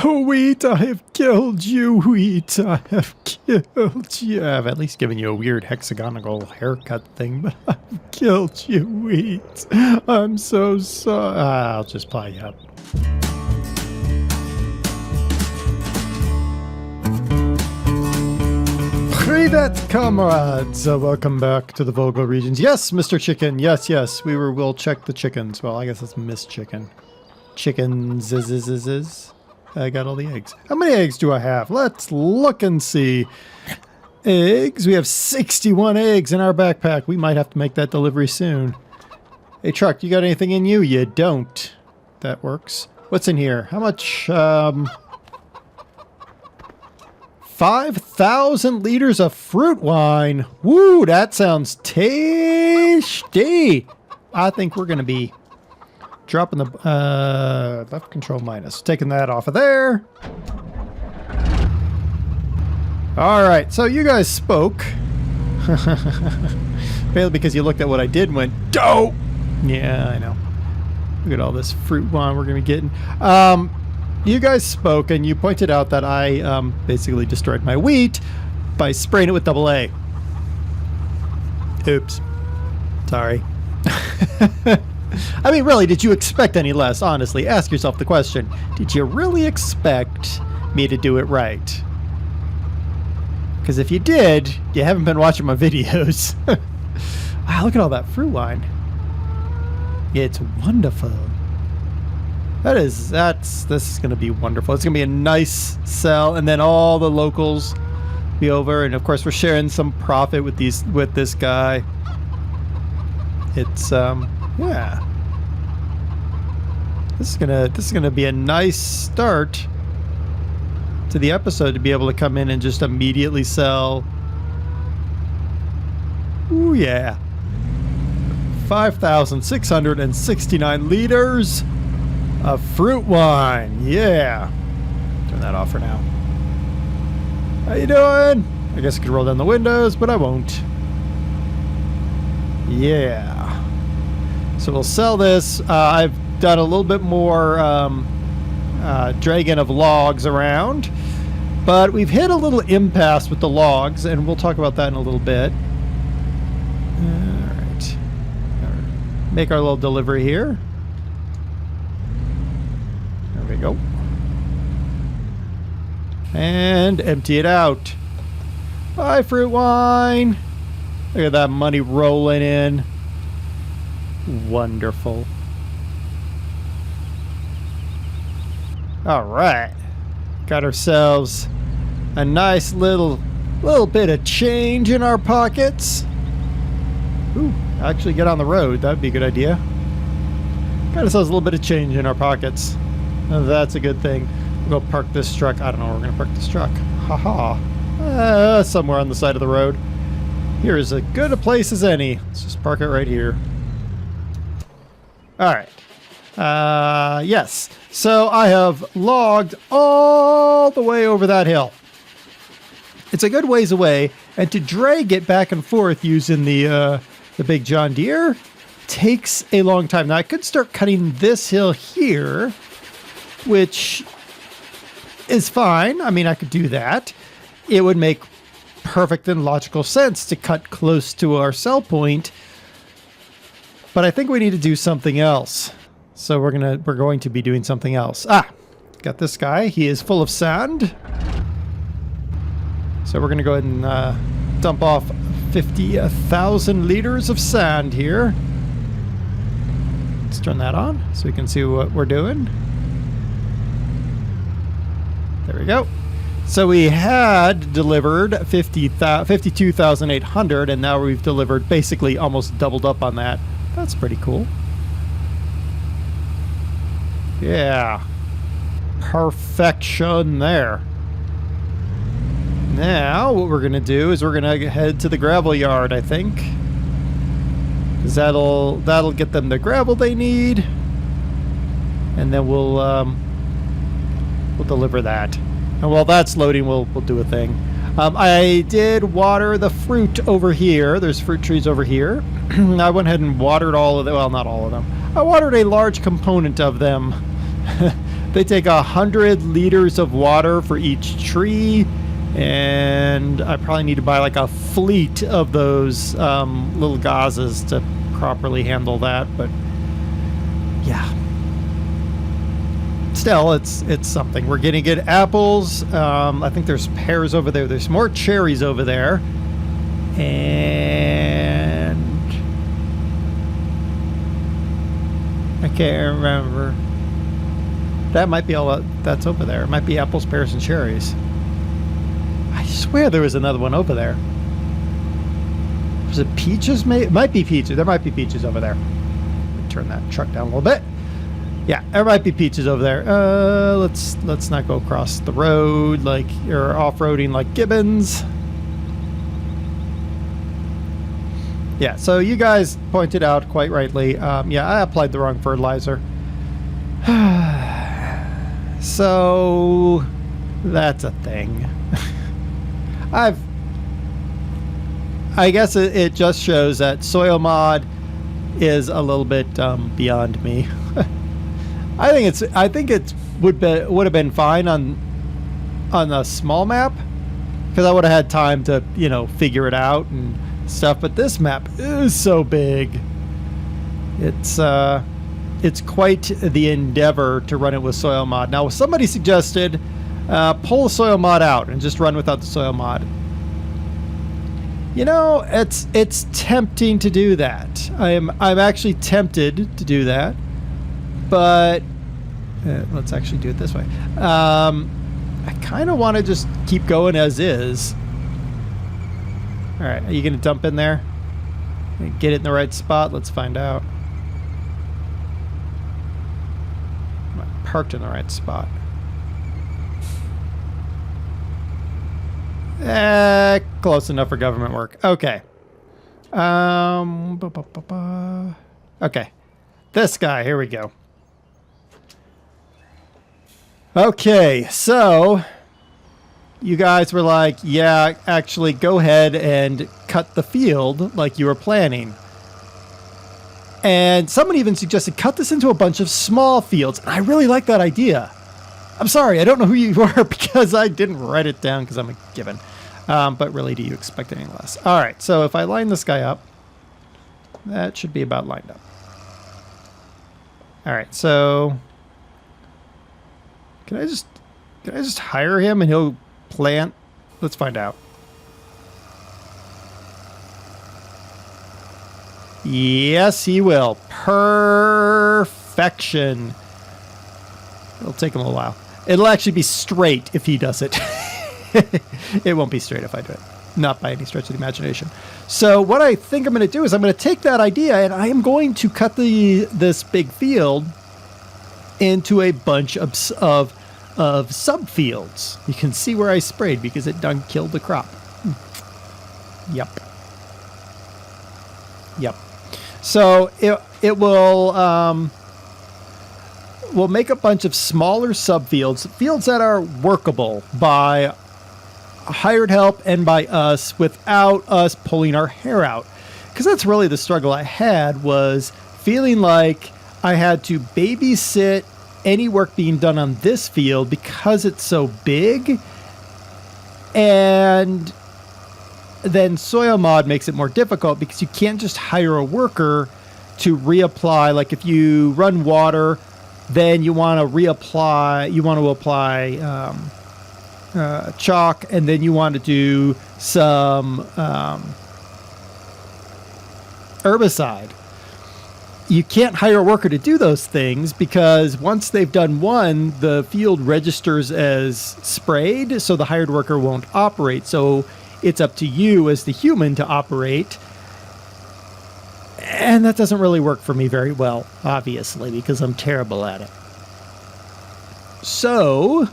Oh, Wheat, I have killed you, Wheat. I have killed you. I've at least given you a weird hexagonal haircut thing, but I've killed you, Wheat. I'm so sorry. I'll just pie you up. Privet, comrades! Welcome back to the Volga regions. Yes, Mr. Chicken. Yes, yes. We'll check the chickens. Well, I guess it's Miss Chicken. Chickens. I got all the eggs. How many eggs do I have? Let's look and see. Eggs. We have 61 eggs in our backpack. We might have to make that delivery soon. Hey, truck, you got anything in you? You don't. That works. What's in here? How much? 5,000 liters of fruit wine. Woo, that sounds tasty. I think we're going to be dropping the left control minus. Taking that off of there. Alright, so you guys spoke. Mainly because you looked at what I did and went, dope! Yeah, I know. Look at all this fruit wine we're going to be getting. You guys spoke and you pointed out that I basically destroyed my wheat by spraying it with AA. Oops. Sorry. I mean, really, did you expect any less? Honestly, ask yourself the question. Did you really expect me to do it right? Because if you did, you haven't been watching my videos. Wow, look at all that fruit wine. It's wonderful. This is going to be wonderful. It's going to be a nice sell, and then all the locals be over, and of course we're sharing some profit with this guy. It's yeah. This is gonna be a nice start to the episode to be able to come in and just immediately sell. Ooh yeah. 5,669 liters of fruit wine. Yeah. Turn that off for now. How you doing? I guess I could roll down the windows, but I won't. Yeah. So we'll sell this. I've done a little bit more dragging of logs around, but we've hit a little impasse with the logs, and we'll talk about that in a little bit. All right. Make our little delivery here. There we go. And empty it out. Bye, fruit wine. Look at that money rolling in. Wonderful. All right, got ourselves a nice little bit of change in our pockets. Ooh, actually get on the road. That'd be a good idea. Got ourselves a little bit of change in our pockets. That's a good thing. We'll go park this truck. I don't know where we're gonna park this truck. Haha. Somewhere on the side of the road. Here is as good a place as any. Let's just park it right here. All right. Yes. So I have logged all the way over that hill. It's a good ways away, and to drag it back and forth using the big John Deere takes a long time. Now I could start cutting this hill here, which is fine. I mean, I could do that. It would make perfect and logical sense to cut close to our sell point. But I think we need to do something else. So we're going to be doing something else. Got this guy. He is full of sand. So we're going to go ahead and dump off 50,000 liters of sand here. Let's turn that on so we can see what we're doing. There we go. So we had delivered 52,800, and now we've delivered basically almost doubled up on that. That's pretty cool. Yeah. Perfection there. Now, what we're going to do is we're going to head to the gravel yard, I think. Because that'll get them the gravel they need. And then we'll deliver that. And while that's loading, we'll do a thing. I did water the fruit over here. There's fruit trees over here. I went ahead and watered all of them. Well, not all of them. I watered a large component of them They take 100 liters of water for each tree, and I probably need to buy like a fleet of those little gauzes to properly handle that. But yeah, still, it's something. We're getting good apples. I think there's pears over there. There's more cherries over there, and I can't remember. That might be all that's over there. It might be apples, pears, and cherries. I swear there was another one over there. Was it peaches? It might be peaches. There might be peaches over there. Let me turn that truck down a little bit. Yeah, there might be peaches over there. Let's not go across the road like you're off-roading like Gibbons. Yeah, so you guys pointed out quite rightly. Yeah, I applied the wrong fertilizer. So that's a thing. I guess it just shows that soil mod is a little bit beyond me. I think it would have been fine on a small map, because I would have had time to, you know, figure it out and stuff. But this map is so big. It's quite the endeavor to run it with soil mod. Now, somebody suggested pull the soil mod out and just run without the soil mod. You know, it's tempting to do that. I'm actually tempted to do that, but let's actually do it this way. I kind of want to just keep going as is. All right, are you going to dump in there? Get it in the right spot? Let's find out. Parked in the right spot. Close enough for government work. Okay. Okay. This guy, here we go. Okay, so you guys were like, yeah, actually go ahead and cut the field like you were planning. And someone even suggested cut this into a bunch of small fields. And I really like that idea. I'm sorry, I don't know who you are because I didn't write it down because I'm a given. But really, do you expect any less? All right, so if I line this guy up, that should be about lined up. All right, so can I just hire him and he'll plant? Let's find out. Yes, he will. Perfection. It'll take him a little while. It'll actually be straight if he does it. It won't be straight if I do it. Not by any stretch of the imagination. So what I think I'm going to do is I'm going to take that idea and I am going to cut this big field into a bunch of subfields. You can see where I sprayed because it done killed the crop. Yep. So it will we'll make a bunch of smaller subfields, fields that are workable by hired help and by us without us pulling our hair out. Because that's really the struggle I had, was feeling like I had to babysit any work being done on this field because it's so big. And then soil mod makes it more difficult because you can't just hire a worker to reapply. Like if you run water, then you want to reapply, you want to apply chalk, and then you want to do some herbicide. You can't hire a worker to do those things because once they've done one, the field registers as sprayed, so the hired worker won't operate. So it's up to you as the human to operate. And that doesn't really work for me very well, obviously, because I'm terrible at it. So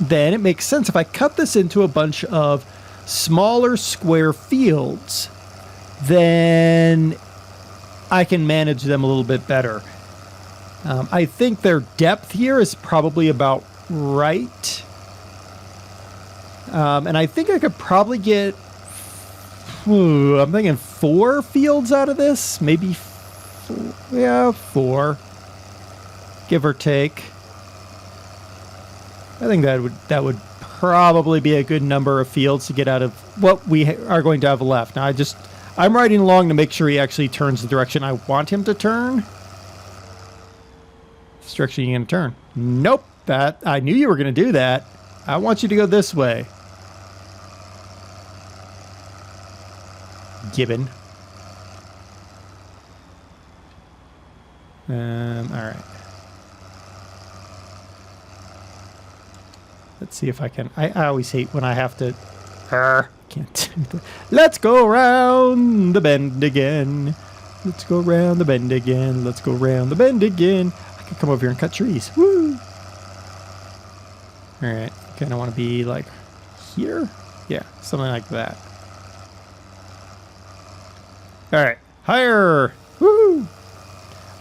then it makes sense if I cut this into a bunch of smaller square fields, then I can manage them a little bit better. I think their depth here is probably about right. And I think I could probably get, I'm thinking 4 fields out of this. Maybe 4, give or take. I think that would probably be a good number of fields to get out of what we are going to have left. Now I'm riding along to make sure he actually turns the direction I want him to turn. This direction you going to turn? Nope. I knew you were going to do that. I want you to go this way. Gibbon. All right. Let's see if I can. I always hate when I have to. Can't do that. Let's go around the bend again. Let's go around the bend again. Let's go around the bend again. I can come over here and cut trees. Woo! All right. Kind of want to be like here. Yeah, something like that. All right. Higher. Woo! All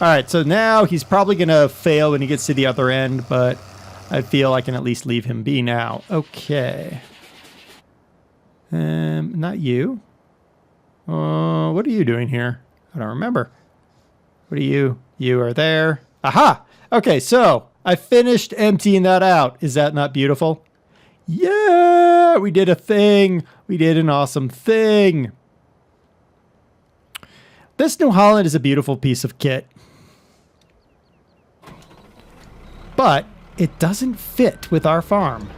right. So now he's probably going to fail when he gets to the other end, but I feel I can at least leave him be now. Okay. Not you. What are you doing here? I don't remember. What are you? You are there. Aha! Okay, so I finished emptying that out. Is that not beautiful? Yeah! We did a thing. We did an awesome thing. This New Holland is a beautiful piece of kit. But it doesn't fit with our farm.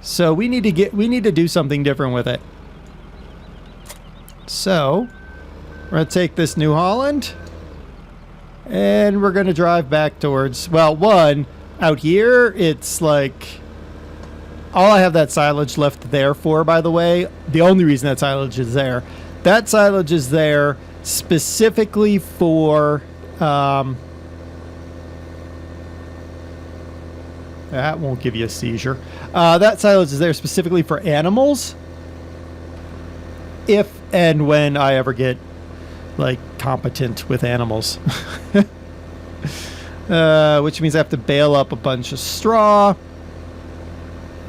So we need to do something different with it. So we're going to take this New Holland and we're going to drive back towards, well, one, out here, it's like, all I have that silage left there for, by the way, the only reason that silage is there specifically for, that won't give you a seizure. That silage is there specifically for animals. If and when I ever get, like, competent with animals. Which means I have to bale up a bunch of straw.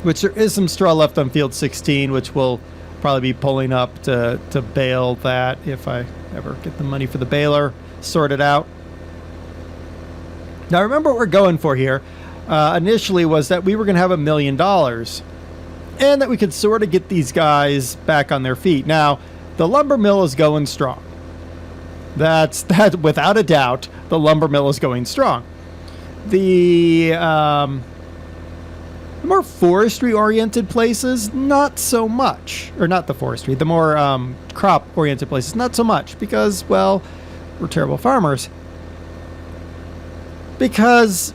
Which there is some straw left on field 16, which we'll probably be pulling up to bale that if I ever get the money for the baler sorted out. Now remember what we're going for here. Initially was that we were going to have $1 million and that we could sort of get these guys back on their feet. Now, the lumber mill is going strong. That without a doubt, the lumber mill is going strong. The more forestry-oriented places, not so much. Or not the forestry, the more crop-oriented places, not so much. Because, well, we're terrible farmers. Because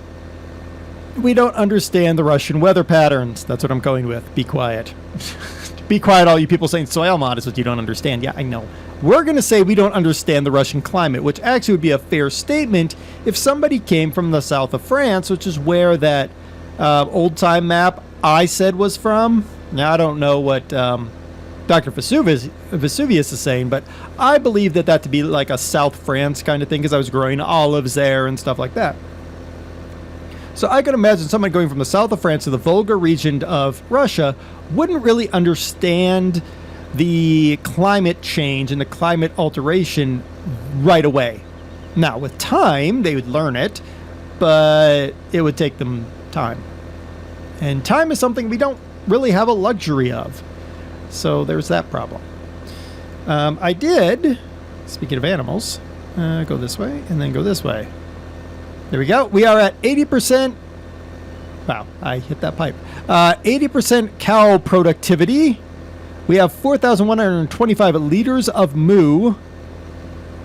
we don't understand the Russian weather patterns. That's what I'm going with. Be quiet. Be quiet, all you people saying soil mod is what you don't understand. Yeah, I know. We're going to say we don't understand the Russian climate, which actually would be a fair statement if somebody came from the south of France, which is where that old-time map I said was from. Now, I don't know what Dr. Vesuvius is saying, but I believe that to be like a South France kind of thing because I was growing olives there and stuff like that. So I could imagine someone going from the south of France to the Volga region of Russia wouldn't really understand the climate change and the climate alteration right away. Now, with time, they would learn it, but it would take them time. And time is something we don't really have a luxury of. So there's that problem. I did, speaking of animals, go this way and then go this way. There we go. We are at 80%. Wow, I hit that pipe. 80% cow productivity. We have 4,125 liters of moo,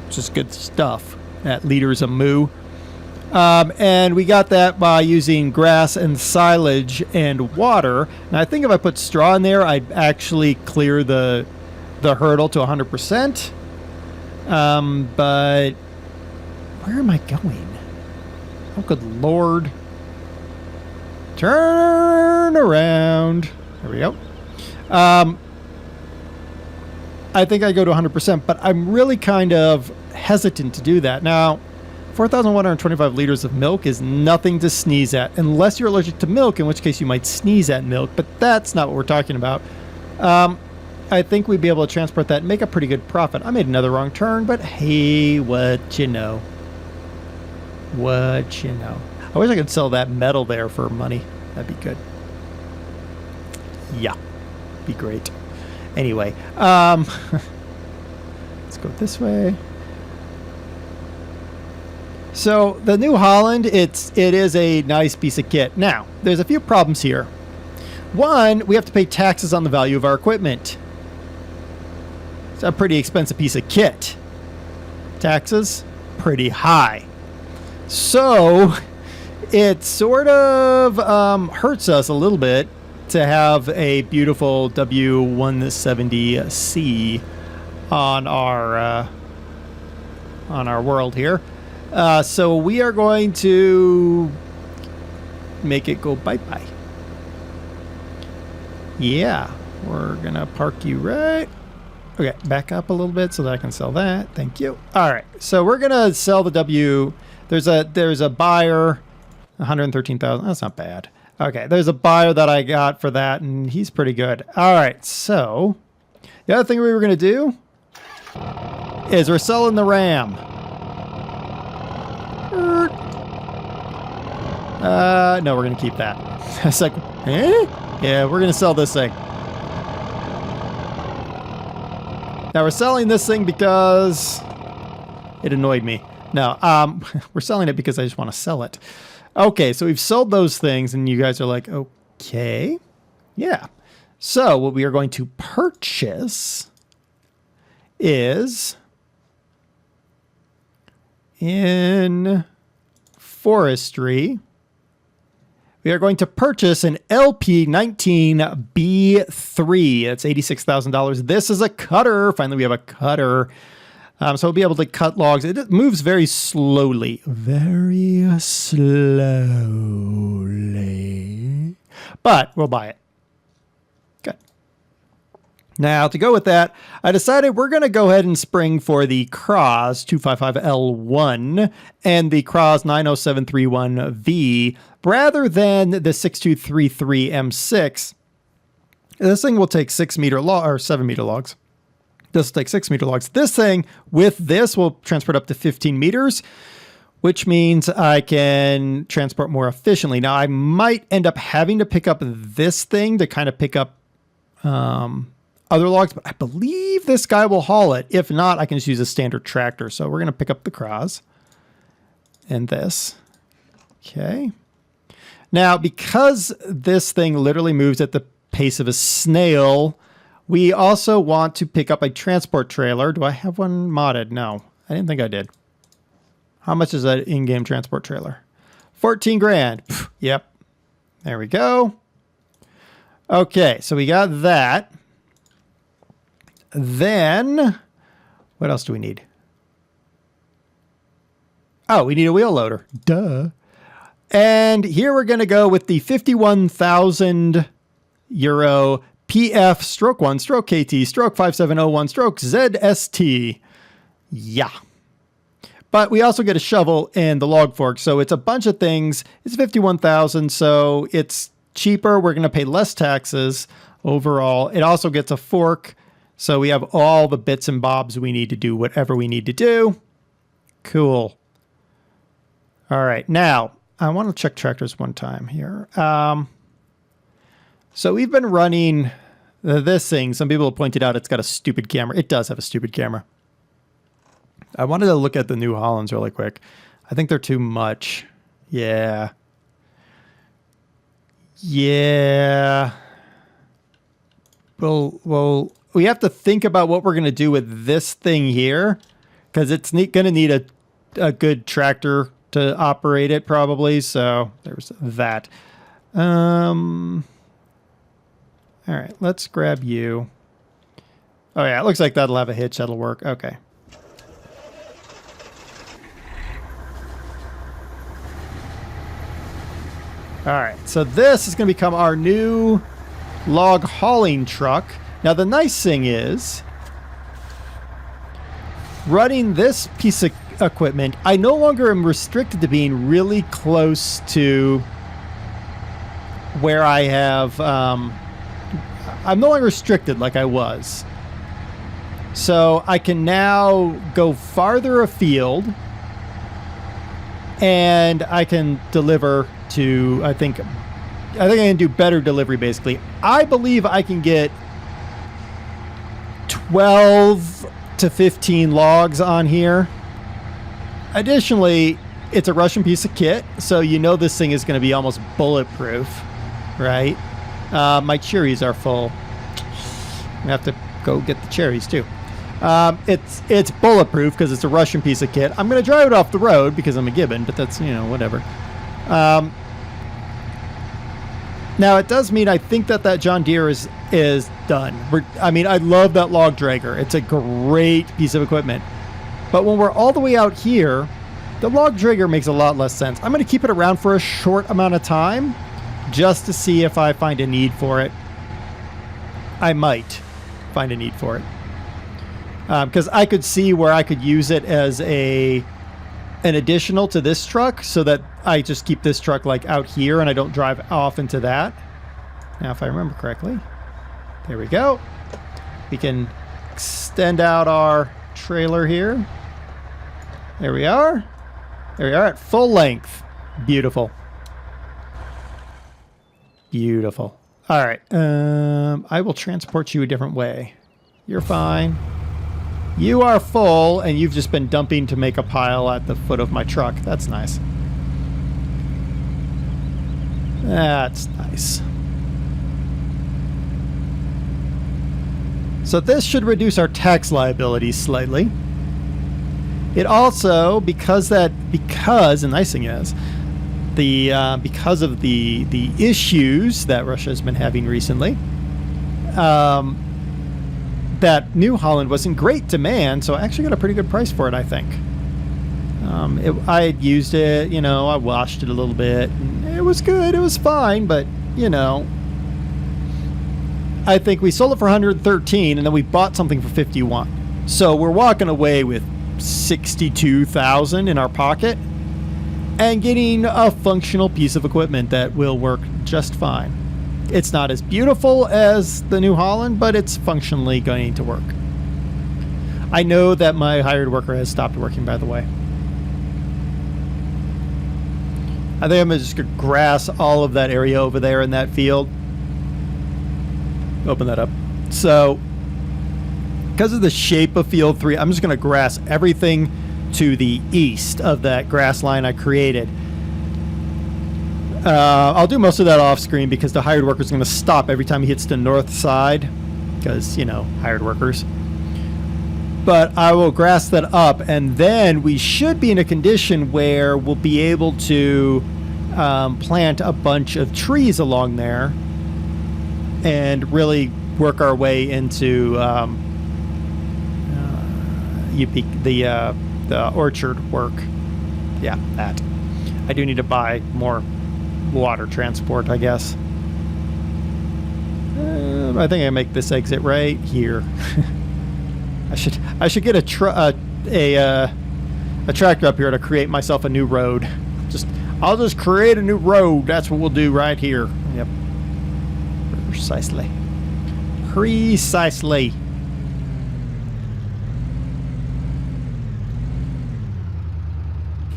which is good stuff, at liters of moo. And we got that by using grass and silage and water. Now, I think if I put straw in there, I'd actually clear the hurdle to 100%. But where am I going? Oh, good Lord. Turn around. There we go. I think I go to 100%, but I'm really kind of hesitant to do that. Now, 4,125 liters of milk is nothing to sneeze at, unless you're allergic to milk, in which case you might sneeze at milk, but that's not what we're talking about. I think we'd be able to transport that and make a pretty good profit. I made another wrong turn, but hey, what you know. What you know. I wish I could sell that metal there for money. That'd be good. Yeah, be great. Anyway, let's go this way. So the New Holland, it is a nice piece of kit. Now, there's a few problems here. One, we have to pay taxes on the value of our equipment. It's a pretty expensive piece of kit. Taxes, pretty high. So it sort of hurts us a little bit to have a beautiful W170C on our world here. So we are going to make it go bye-bye. Yeah, we're going to park you right. Okay, back up a little bit so that I can sell that. Thank you. All right, so we're going to sell the W. There's a buyer, 113,000. That's not bad. Okay, there's a buyer that I got for that, and he's pretty good. All right, so the other thing we were going to do is we're selling the Ram. No, we're going to keep that. It's like, eh? Yeah, we're going to sell this thing. Now, we're selling this thing because it annoyed me. No, we're selling it because I just want to sell it. Okay, so we've sold those things, and you guys are like, okay. Yeah. So what we are going to purchase is in Forestry. We are going to purchase an LP19B3. That's $86,000. This is a cutter. Finally, we have a cutter. So we'll be able to cut logs. It moves very slowly. Very slowly. But we'll buy it. Good. Now, to go with that, I decided we're going to go ahead and spring for the Kraz 255L1 and the Kraz 90731V rather than the 6233 M6. This thing will take 7 meter logs. This will take 6 meter logs. This thing with this will transport up to 15 meters, which means I can transport more efficiently. Now, I might end up having to pick up this thing to kind of pick up other logs, but I believe this guy will haul it. If not, I can just use a standard tractor. So we're going to pick up the Kraz and this. Okay. Now, because this thing literally moves at the pace of a snail, we also want to pick up a transport trailer. Do I have one modded? No, I didn't think I did. How much is that in-game transport trailer? 14 grand. Pff, yep. There we go. Okay, so we got that. Then, what else do we need? Oh, we need a wheel loader. Duh. And here we're going to go with the 51,000 euro PF stroke 1 stroke KT stroke 5701 stroke ZST. Yeah. But we also get a shovel and the log fork. So it's a bunch of things. It's 51,000. So it's cheaper. We're going to pay less taxes overall. It also gets a fork. So we have all the bits and bobs we need to do whatever we need to do. Cool. All right. Now, I want to check tractors one time here. So we've been running this thing. Some people have pointed out it's got a stupid camera. It does have a stupid camera. I wanted to look at the New Hollands really quick. I think they're too much. Yeah. Yeah. Well, we have to think about what we're going to do with this thing here, because it's going to need a good tractor to operate it probably. So there's that. All right, let's grab you. Oh yeah, it looks like that'll have a hitch. That'll work. Okay. All right, so this is going to become our new log hauling truck. Now the nice thing is, running this piece of equipment, I no longer am restricted to being really close to where I have, I'm no longer restricted like I was. So I can now go farther afield and I can deliver to, I think, I can do better delivery, basically. I believe I can get 12 to 15 logs on here. Additionally, it's a Russian piece of kit, so you know this thing is going to be almost bulletproof, right? My cherries are full. I'm going to have to go get the cherries, too. It's bulletproof because it's a Russian piece of kit. I'm going to drive it off the road because I'm a gibbon, but that's, whatever. Now, it does mean I think that John Deere is done. I love that log dragger. It's a great piece of equipment. But when we're all the way out here, the log dragger makes a lot less sense. I'm going to keep it around for a short amount of time just to see if I find a need for it. I might find a need for it. Because I could see where I could use it as an additional to this truck so that I just keep this truck like out here and I don't drive off into that. Now, if I remember correctly, there we go. We can extend out our trailer here. There we are. There we are at full length. Beautiful. Beautiful. All right. I will transport you a different way. You're fine. You are full, and you've just been dumping to make a pile at the foot of my truck. That's nice. That's nice. So this should reduce our tax liability slightly. It also, because the nice thing is, because of the issues that Russia has been having recently, that New Holland was in great demand, so I actually got a pretty good price for it, I think. I had used it, I washed it a little bit. And it was good, it was fine, but, I think we sold it for 113, and then we bought something for 51. So we're walking away with 62,000 in our pocket and getting a functional piece of equipment that will work just fine. It's not as beautiful as the New Holland, but it's functionally going to work. I know that my hired worker has stopped working, by the way. I think I'm just going to grass all of that area over there in that field. Open that up. So, because of the shape of Field 3, I'm just going to grass everything to the east of that grass line I created. I'll do most of that off screen because the hired worker is going to stop every time he hits the north side because, hired workers. But I will grass that up, and then we should be in a condition where we'll be able to plant a bunch of trees along there and really work our way into the orchard work. Yeah, that. I do need to buy more water transport, I guess. I think I make this exit right here. I should get a tractor up here to create myself a new road. I'll just create a new road. That's what we'll do right here. Yep. Precisely. Precisely.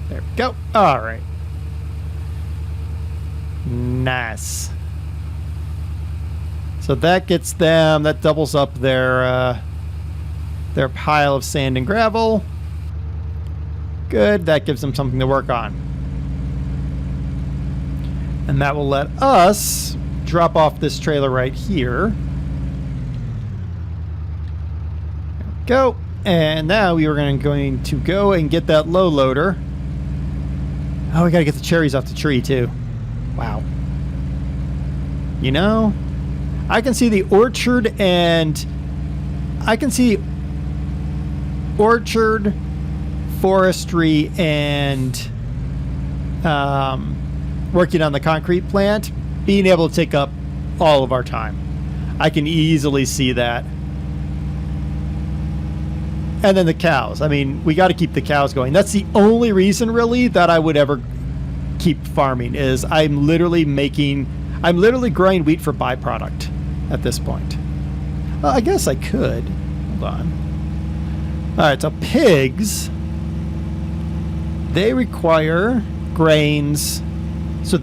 There we go. All right. Nice. So that gets them, that doubles up their pile of sand and gravel. Good, that gives them something to work on. And that will let us drop off this trailer right here. There we go. And now we are going to go and get that low loader. Oh, we got to get the cherries off the tree too. Wow. I can see the orchard and I can see orchard, forestry, and working on the concrete plant being able to take up all of our time. I can easily see that. And then the cows. I mean, we got to keep the cows going. That's the only reason really that I would ever keep farming is I'm literally growing wheat for byproduct at this point. Well, I guess I could. Hold on. All right, so pigs, they require grains so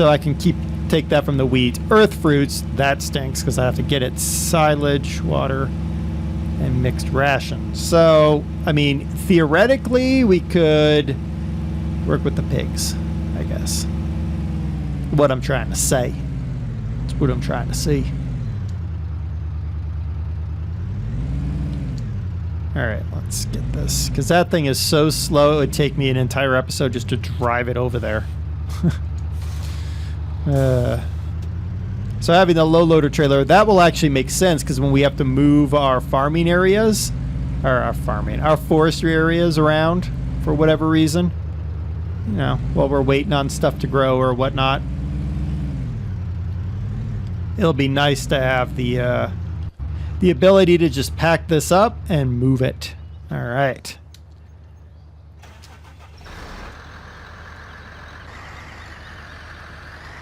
I can keep take that from the wheat. Earth fruits, that stinks because I have to get it. Silage, water, and mixed rations. So, I mean, theoretically, we could work with the pigs, I guess. What I'm trying to say. That's what I'm trying to see. All right, let's get this. Because that thing is so slow, it would take me an entire episode just to drive it over there. So having the low loader trailer, that will actually make sense because when we have to move our farming areas, or our forestry areas around for whatever reason, you know, while we're waiting on stuff to grow or whatnot, it'll be nice to have the ability to just pack this up and move it. All right.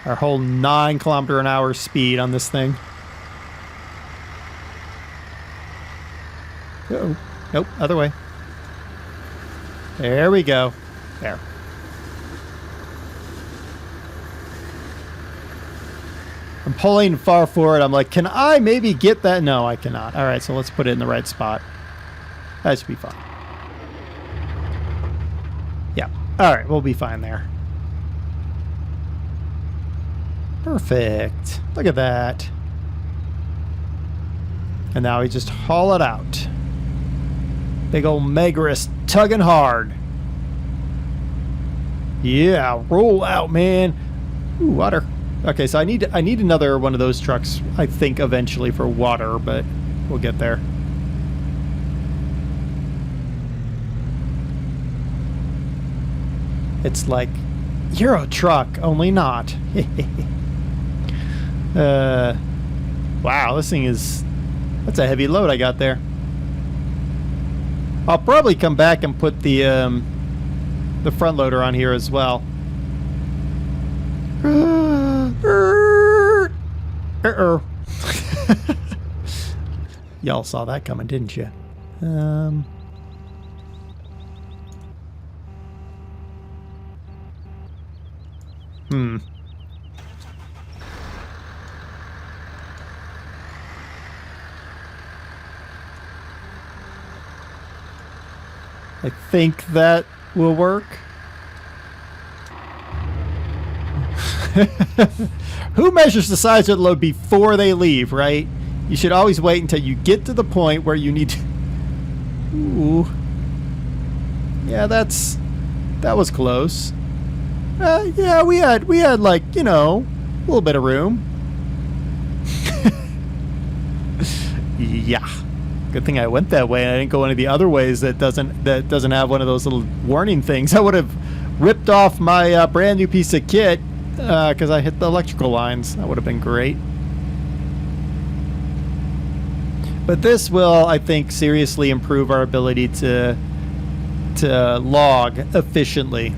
Our whole 9 km/h speed on this thing. Uh-oh. Nope, other way. There we go. There. I'm pulling far forward. I'm like, can I maybe get that? No, I cannot. All right, so let's put it in the right spot. That should be fine. Yeah. All right, we'll be fine there. Perfect. Look at that. And now we just haul it out. Big old Megarist tugging hard. Yeah, roll out, man. Ooh, water. Okay, so I need another one of those trucks, I think, eventually for water, but we'll get there. It's like Euro truck, only not. Wow, this thing that's a heavy load I got there. I'll probably come back and put the front loader on here as well. Y'all saw that coming, didn't you? I think that will work. Who measures the size of the load before they leave, right? You should always wait until you get to the point where you need to... Ooh. Yeah, that was close. Yeah, we had like, you know, a little bit of room. Yeah. Good thing I went that way and I didn't go any of the other ways that doesn't have one of those little warning things. I would have ripped off my brand new piece of kit because I hit the electrical lines. That would have been great. But this will, I think, seriously improve our ability to log efficiently.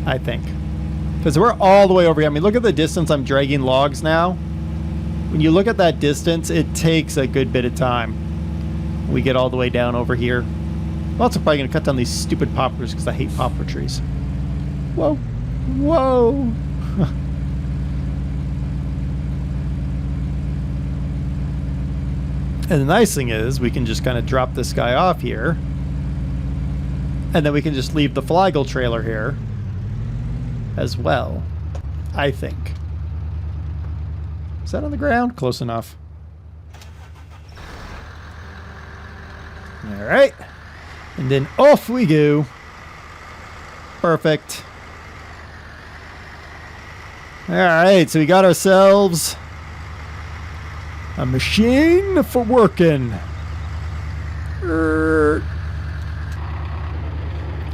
I think. Because we're all the way over here. I mean, look at the distance I'm dragging logs now. When you look at that distance, it takes a good bit of time. We get all the way down over here. I'm also probably going to cut down these stupid poplars because I hate poplar trees. Whoa. Whoa. And the nice thing is we can just kind of drop this guy off here. And then we can just leave the Flygle trailer here as well, I think. Is that on the ground? Close enough. All right. And then off we go. Perfect. All right, so we got ourselves a machine for working.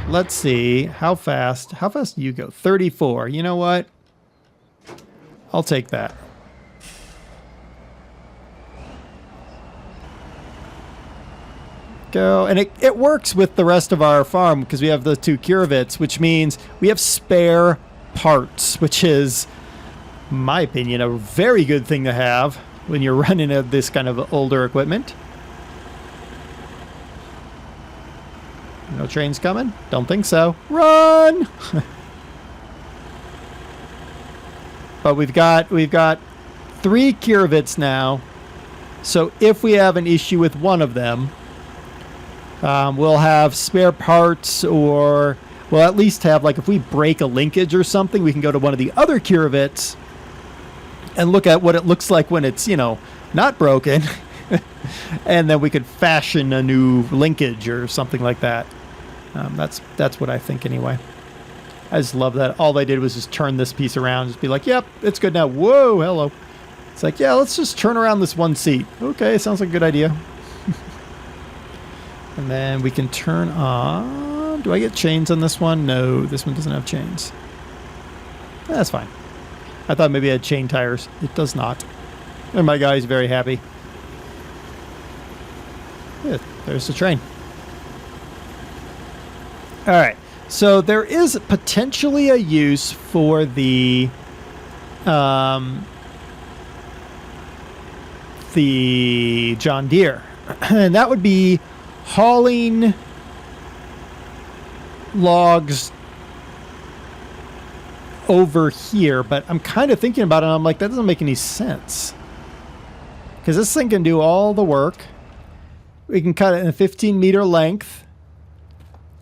Let's see. How fast do you go? 34. You know what? I'll take that. Go. And it works with the rest of our farm because we have the 2 Curavits, which means we have spare parts, which is, in my opinion, a very good thing to have when you're running this kind of older equipment. No trains coming? Don't think so. Run! But we've got 3 Kirovits now. So if we have an issue with one of them, we'll have spare parts, or we'll at least have, like, if we break a linkage or something, we can go to one of the other Kirovits and look at what it looks like when it's, not broken. And then we could fashion a new linkage or something like that. That's what I think anyway. I just love that. All they did was just turn this piece around, just be like, yep, it's good now. Whoa, hello. It's like, yeah, let's just turn around this one seat. Okay, sounds like a good idea. And then we can turn on... Do I get chains on this one? No, this one doesn't have chains. That's fine. I thought maybe it had chain tires. It does not. And my guy's very happy. Yeah, there's the train. All right. So there is potentially a use for the John Deere. And that would be hauling logs over here. But I'm kind of thinking about it, and I'm like, that doesn't make any sense. Because this thing can do all the work. We can cut it in a 15-meter length.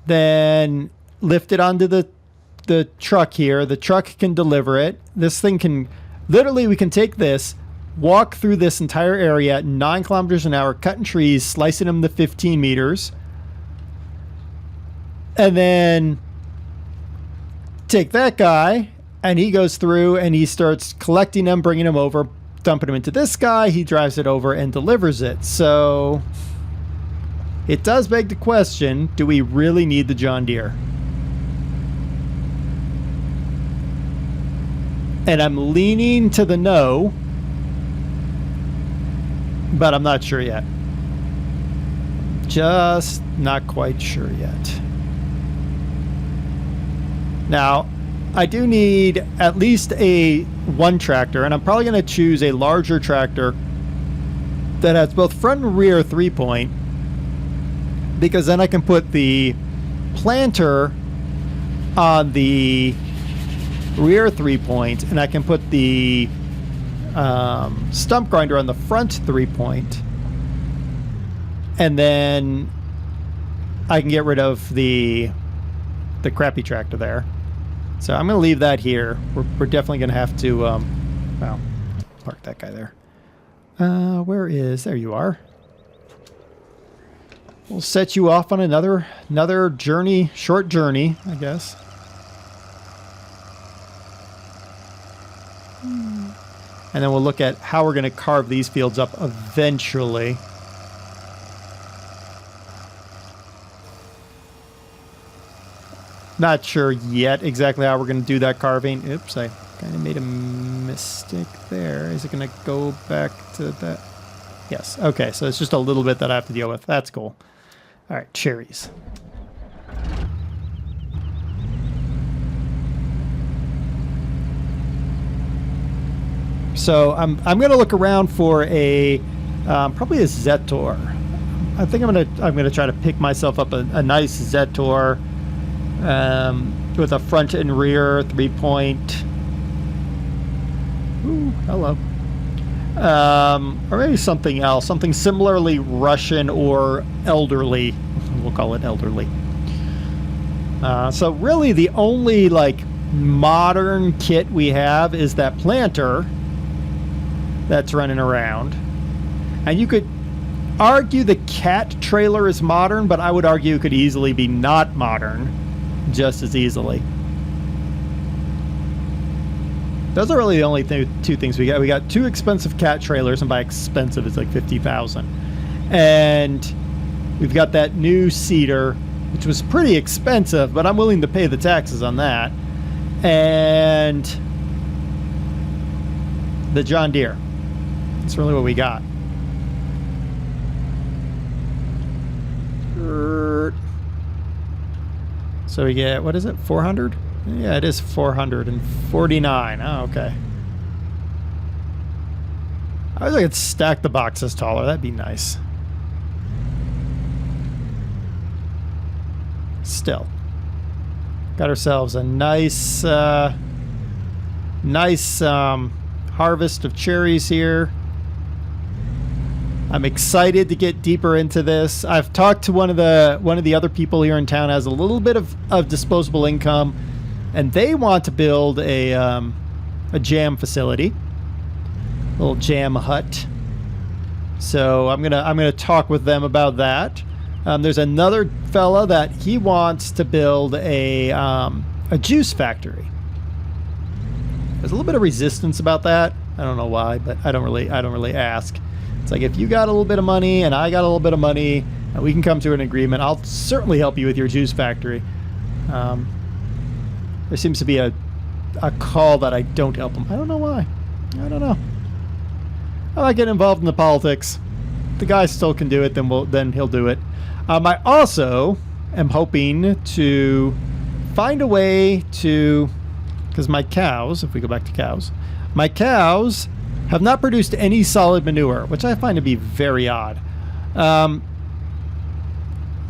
Then lift it onto the truck here. The truck can deliver it. This thing can... Literally, we can take this, walk through this entire area at 9 kilometers an hour, cutting trees, slicing them to 15 meters. And then take that guy, and he goes through and he starts collecting them, bringing them over, dumping them into this guy. He drives it over and delivers it. So it does beg the question, do we really need the John Deere? And I'm leaning to the no, but I'm not sure yet. Just not quite sure yet. Now, I do need at least one tractor, and I'm probably going to choose a larger tractor that has both front and rear 3-point, because then I can put the planter on the rear 3-point, and I can put the stump grinder on the front 3-point, and then I can get rid of the crappy tractor there. So I'm going to leave that here. We're definitely going to have to well, park that guy there. There you are. We'll set you off on another journey, short journey, I guess. And then we'll look at how we're going to carve these fields up eventually. Not sure yet exactly how we're going to do that carving. Oops, I kind of made a mistake there. Is it going to go back to that? Yes. Okay, so it's just a little bit that I have to deal with. That's cool. All right, cherries. So I'm going to look around for a probably a Zetor. I think I'm going to try to pick myself up a nice Zetor with a front and rear 3-point. Ooh, hello. Or maybe something else, something similarly Russian or elderly. We'll call it elderly. So really the only modern kit we have is that planter that's running around. And you could argue the cat trailer is modern, but I would argue it could easily be not modern just as easily. Those are really the only two things we got. We got 2 expensive cat trailers, and by expensive, it's like $50,000. And we've got that new cedar, which was pretty expensive, but I'm willing to pay the taxes on that. And the John Deere. That's really what we got. So we get, what is it, 400? Yeah, it is 449. Oh, okay. I wish I could stack the boxes taller. That'd be nice. Still. Got ourselves a nice Nice harvest of cherries here. I'm excited to get deeper into this. I've talked to one of the other people here in town, has a little bit of disposable income, and they want to build a jam facility, a little jam hut. So I'm gonna talk with them about that. There's another fella that he wants to build a juice factory. There's a little bit of resistance about that. I don't know why, but I don't really ask. It's like, if you got a little bit of money and I got a little bit of money and we can come to an agreement, I'll certainly help you with your juice factory. There seems to be a call that I don't help them. I don't know why. I don't know. I like getting involved in the politics. If the guy still can do it, then he'll do it. I also am hoping to find a way to, because my cows, if we go back to cows, my cows have not produced any solid manure, which I find to be very odd.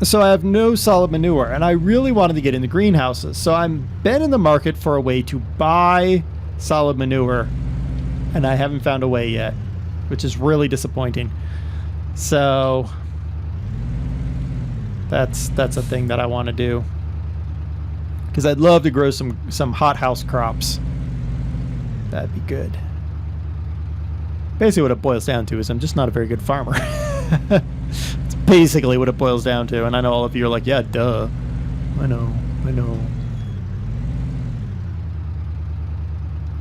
So I have no solid manure, and I really wanted to get into greenhouses. So I'm been in the market for a way to buy solid manure, and I haven't found a way yet, which is really disappointing. So that's a thing that I want to do, because I'd love to grow some hothouse crops. That'd be good. Basically what it boils down to is I'm just not a very good farmer. It's basically what it boils down to. And I know all of you are like, yeah, duh. I know.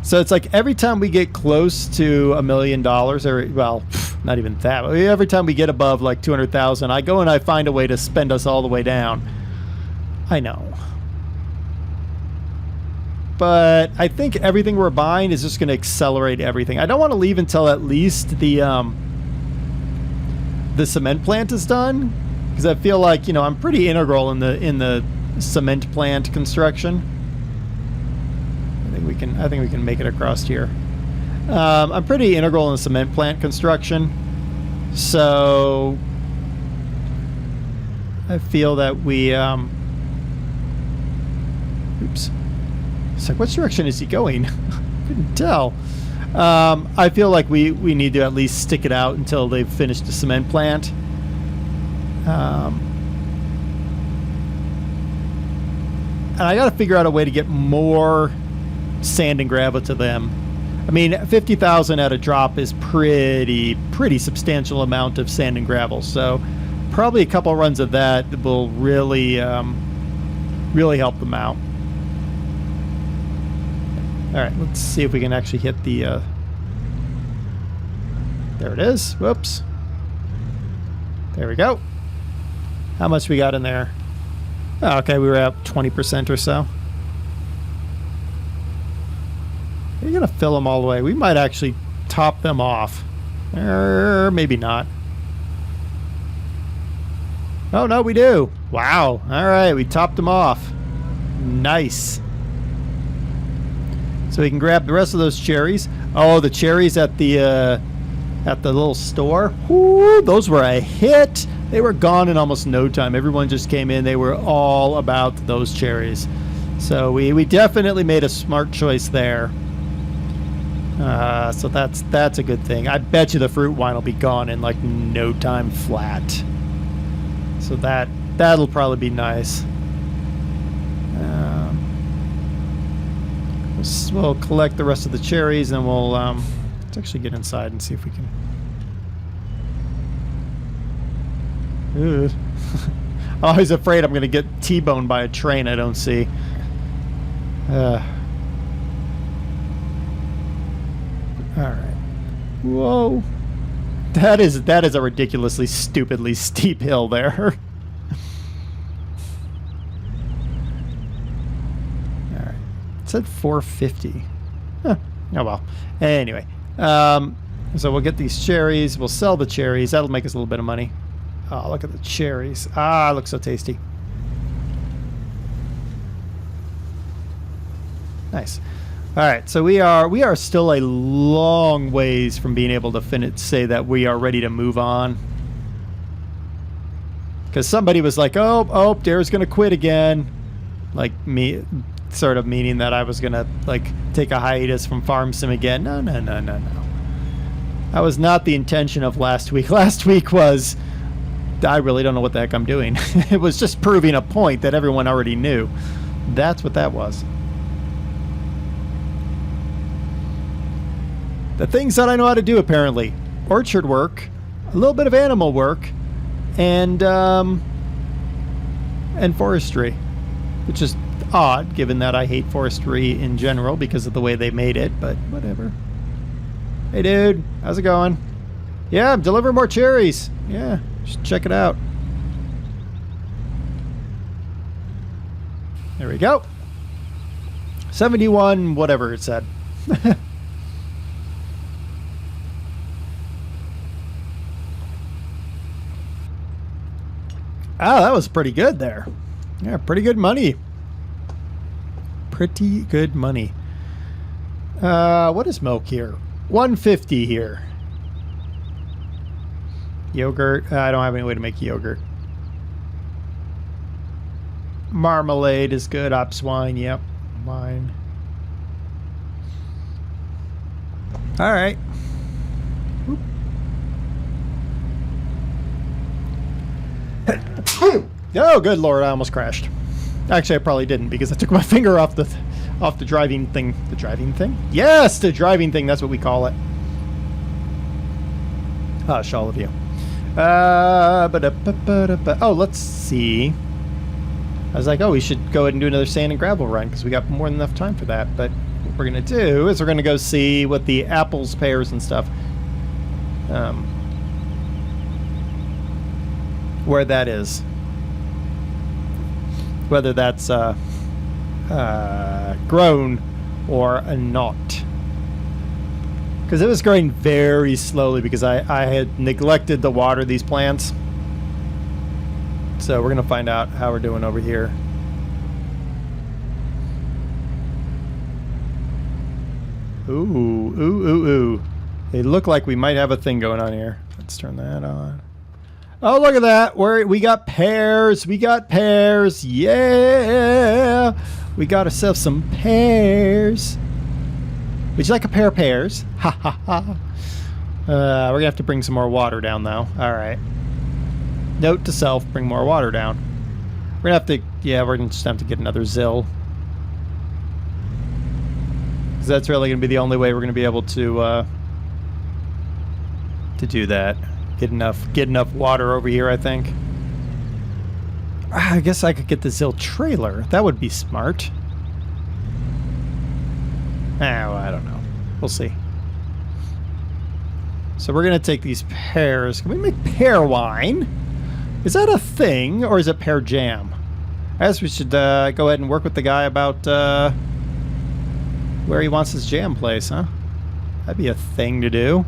So it's like every time we get close to $1 million, or, well, not even that, but every time we get above like 200,000, I go and I find a way to spend us all the way down. I know. But I think everything we're buying is just going to accelerate everything. I don't want to leave until at least the cement plant is done, because I feel like, I'm pretty integral in the cement plant construction. I think we can make it across here. I'm pretty integral in the cement plant construction, so I feel that we oops. It's like, which direction is he going? Couldn't tell. I feel like we need to at least stick it out until they've finished the cement plant. And I got to figure out a way to get more sand and gravel to them. I mean, 50,000 at a drop is pretty substantial amount of sand and gravel. So probably a couple runs of that will really help them out. All right, let's see if we can actually hit the, there it is. Whoops. There we go. How much we got in there? Oh, okay, we were at 20% or so. You're going to fill them all the way. We might actually top them off. Or maybe not. Oh, no, we do. Wow. All right, we topped them off. Nice. So we can grab the rest of those cherries. Oh, the cherries at the little store. Whoo, those were a hit. They were gone in almost no time. Everyone just came in. They were all about those cherries. So we definitely made a smart choice there. So that's a good thing. I bet you the fruit wine will be gone in like no time flat. So that'll probably be nice. We'll collect the rest of the cherries, and we'll let's actually get inside and see if we can. I'm always afraid I'm going to get T-boned by a train I don't see. All right. Whoa. That is a ridiculously, stupidly steep hill there. All right. It said 450. Huh. Oh, well. Anyway. So we'll get these cherries. We'll sell the cherries. That'll make us a little bit of money. Oh, look at the cherries. Ah, looks so tasty. Nice. All right, so we are still a long ways from being able to say that we are ready to move on. Because somebody was like, oh, Dare's going to quit again. Like me, sort of meaning that I was gonna like take a hiatus from Farm Sim again. No. That was not the intention of last week. Last week was, I really don't know what the heck I'm doing. It was just proving a point that everyone already knew. That's what that was. The things that I know how to do, apparently. Orchard work, a little bit of animal work, and forestry, which is odd given that I hate forestry in general because of the way they made it, but whatever. Hey dude, how's it going? Yeah, I'm delivering more cherries. Yeah, just check it out. There we go. 71, whatever it said. Oh, that was pretty good there. Yeah, pretty good money. Pretty good money. What is milk here? 150 here. Yogurt. I don't have any way to make yogurt. Marmalade is good. Ops wine. Yep. Wine. All right. Oh, good Lord, I almost crashed. Actually, I probably didn't because I took my finger off the driving thing. The driving thing? Yes, the driving thing. That's what we call it. Hush, all of you. Oh, let's see. I was like, oh, we should go ahead and do another sand and gravel run because we got more than enough time for that. But what we're going to do is we're going to go see what the apples, pears, and stuff, where that is. Whether that's grown or not. Because it was growing very slowly because I had neglected to water these plants. So we're going to find out how we're doing over here. Ooh. They look like we might have a thing going on here. Let's turn that on. Oh, look at that. We got pears. We got pears. Yeah. We got ourselves some pears. Would you like a pair of pears? Ha ha ha. We're going to have to bring some more water down, though. All right. Note to self, bring more water down. We're going to have to, yeah, we're going to just have to get another Zill. Because that's really going to be the only way we're going to be able to do that. Get enough water over here, I think. I guess I could get the Zill trailer. That would be smart. Well, I don't know. We'll see. So we're going to take these pears. Can we make pear wine? Is that a thing, or is it pear jam? I guess we should go ahead and work with the guy about where he wants his jam place, huh? That'd be a thing to do.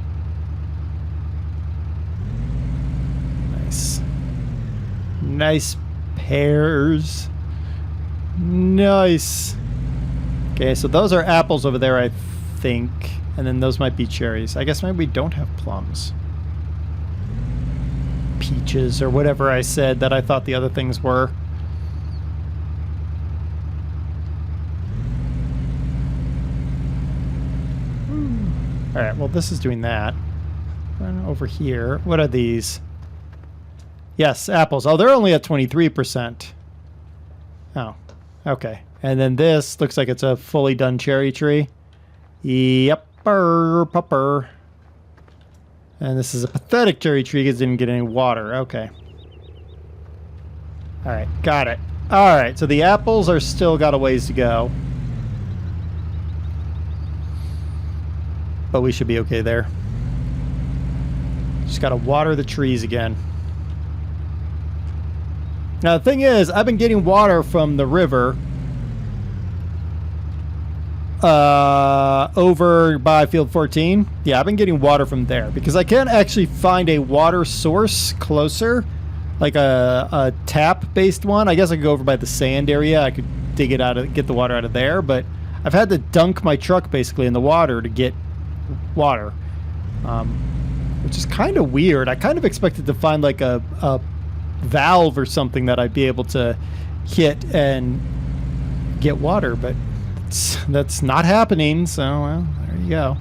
Nice pears. Nice. Okay, so those are apples over there, I think. And then those might be cherries. I guess maybe we don't have plums. Peaches or whatever I said that I thought the other things were. Alright, well this is doing that. Run over here. What are these? Yes, apples. Oh, they're only at 23%. Oh, okay. And then this looks like it's a fully done cherry tree. Yep, pupper. And this is a pathetic cherry tree because it didn't get any water. Okay. All right, got it. All right, so the apples are still got a ways to go. But we should be okay there. Just got to water the trees again. Now, the thing is, I've been getting water from the river over by Field 14. Yeah, I've been getting water from there because I can't actually find a water source closer, like a tap-based one. I guess I could go over by the sand area. I could dig it out, get the water out of there, but I've had to dunk my truck basically in the water to get water, which is kind of weird. I kind of expected to find like a valve or something that I'd be able to hit and get water, but that's not happening. So, well, there you go.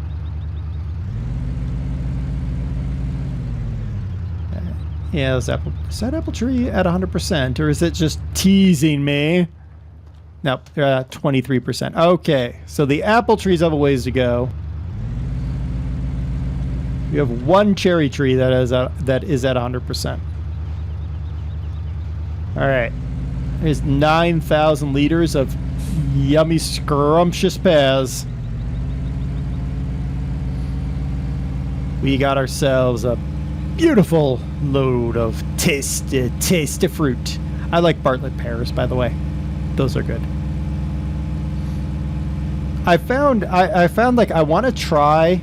Yeah, is that apple tree at 100%, or is it just teasing me? Nope, they're at 23%. Okay, so the apple trees have a ways to go. We have one cherry tree that is at 100%. All right, there's 9,000 liters of yummy, scrumptious pears. We got ourselves a beautiful load of tasty fruit. I like Bartlett pears, by the way. Those are good. I found like I want to try.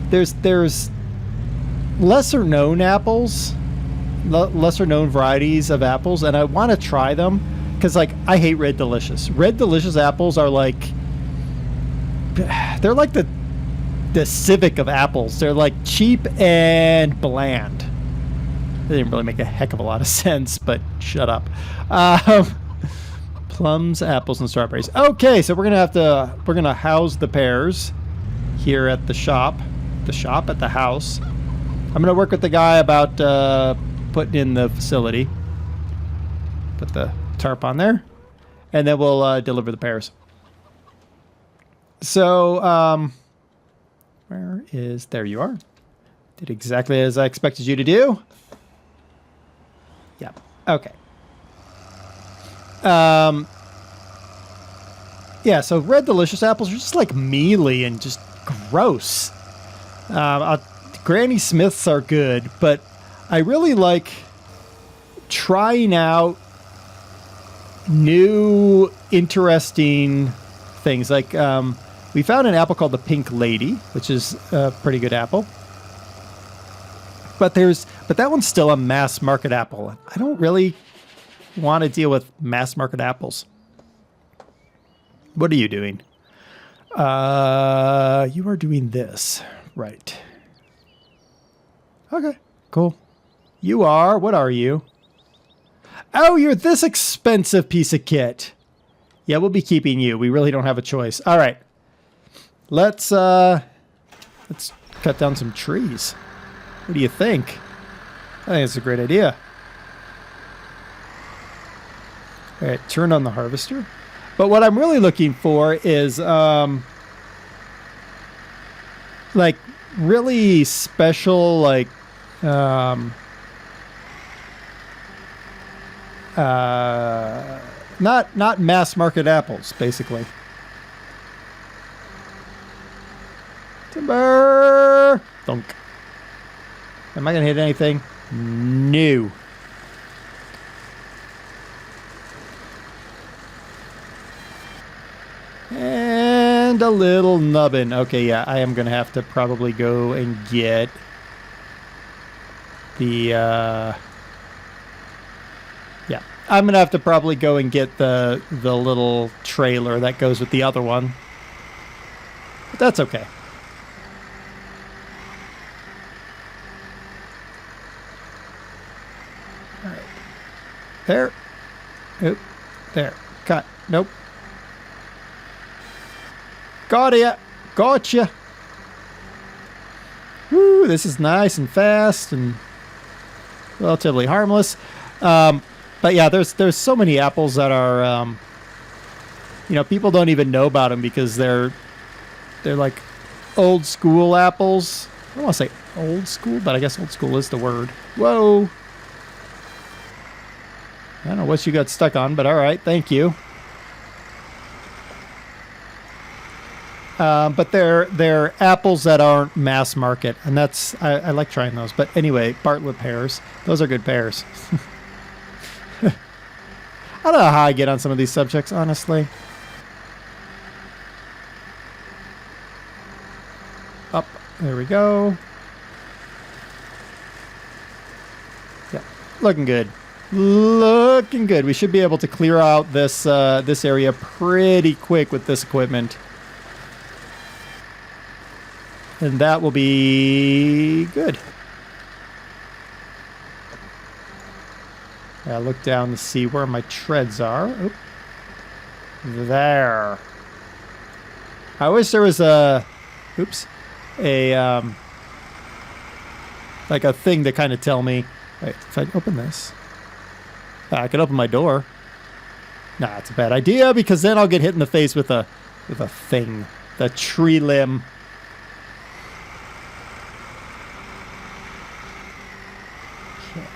There's lesser known apples, lesser known varieties of apples, and I want to try them because like I hate Red Delicious. Red Delicious apples are like they're like the Civic of apples. They're like cheap and bland. They didn't really make a heck of a lot of sense, but shut up. Plums, apples, and strawberries. Okay, so we're gonna house the pears here at the shop. At the house. I'm gonna work with the guy about putting in the facility. Put the tarp on there, and then we'll deliver the pears. So, there you are. Did exactly as I expected you to do. Yep. Okay. Yeah, so Red Delicious apples are just like mealy and just gross. Granny Smiths are good, but I really like trying out new, interesting things. Like, we found an apple called the Pink Lady, which is a pretty good apple. But that one's still a mass market apple. I don't really want to deal with mass market apples. What are you doing? You are doing this. Right. Okay, cool. You are? What are you? Oh, you're this expensive piece of kit. Yeah, we'll be keeping you. We really don't have a choice. All right. Let's cut down some trees. What do you think? I think it's a great idea. All right, turn on the harvester. But what I'm really looking for is like really special, like not mass market apples, basically. Timber! Thunk. Am I gonna hit anything? No. And a little nubbin. Okay, yeah, I am gonna have to probably go and get the yeah, I'm gonna have to probably go and get the little trailer that goes with the other one. But that's okay. All right. There. Oop. There. Cut. Nope. Got ya. Gotcha. Woo, this is nice and fast and relatively harmless. But yeah, there's so many apples that are, you know, people don't even know about them because they're like old school apples. I don't want to say old school, but I guess old school is the word. Whoa. I don't know what you got stuck on, but all right, thank you. But they're apples that aren't mass market, and that's I like trying those. But anyway, Bartlett pears, those are good pears. I don't know how I get on some of these subjects, honestly. Up, there we go. Yeah, looking good. Looking good. We should be able to clear out this this area pretty quick with this equipment. And that will be good. I look down to see where my treads are. Oop. there. I wish there was a, oops, a, like a thing to kind of tell me. Wait, if I open this, I could open my door. Nah, it's a bad idea because then I'll get hit in the face with a thing, the tree limb. Okay.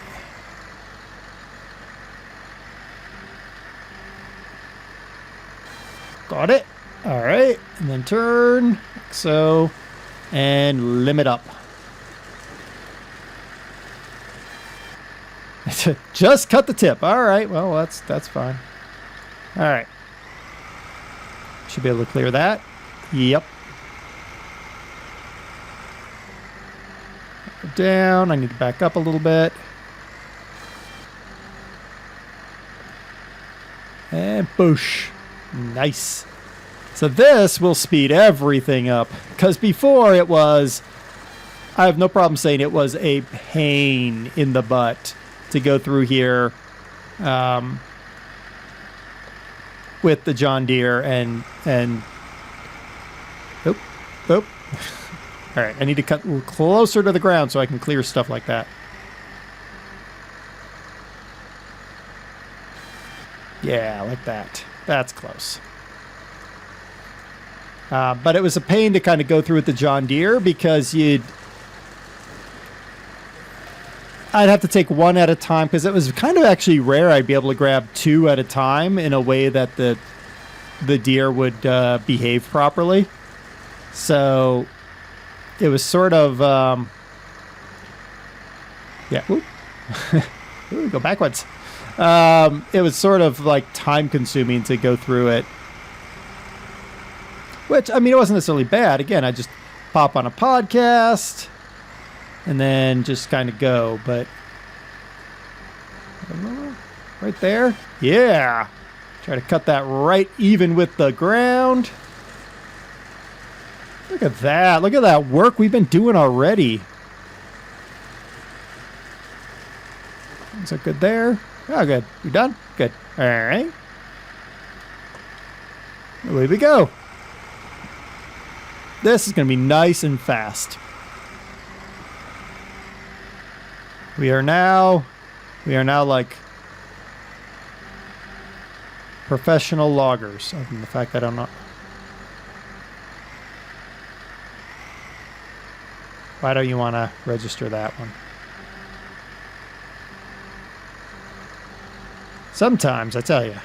Got it. All right, and then turn like so, and limit up. Just cut the tip. All right, well that's fine. All right, should be able to clear that. Yep. Down. I need to back up a little bit. And boosh. Nice. So this will speed everything up. Because before it was, I have no problem saying it was a pain in the butt to go through here with the John Deere and oop. All right, I need to cut closer to the ground so I can clear stuff like that. Yeah, like that. That's close. But it was a pain to kind of go through with the John Deere because I'd have to take one at a time because it was kind of actually rare I'd be able to grab two at a time in a way that the deer would behave properly. So it was sort of, yeah, ooh, go backwards. It was sort of like time consuming to go through it. Which, I mean, it wasn't necessarily bad. Again, I just pop on a podcast and then just kind of go. But right there. Yeah. Try to cut that right even with the ground. Look at that. Look at that work we've been doing already. Is that good there? Oh, good. You done? Good. All right. Away we go. This is going to be nice and fast. We are now like professional loggers. Other than the fact that I'm not. Why don't you want to register that one? Sometimes, I tell you.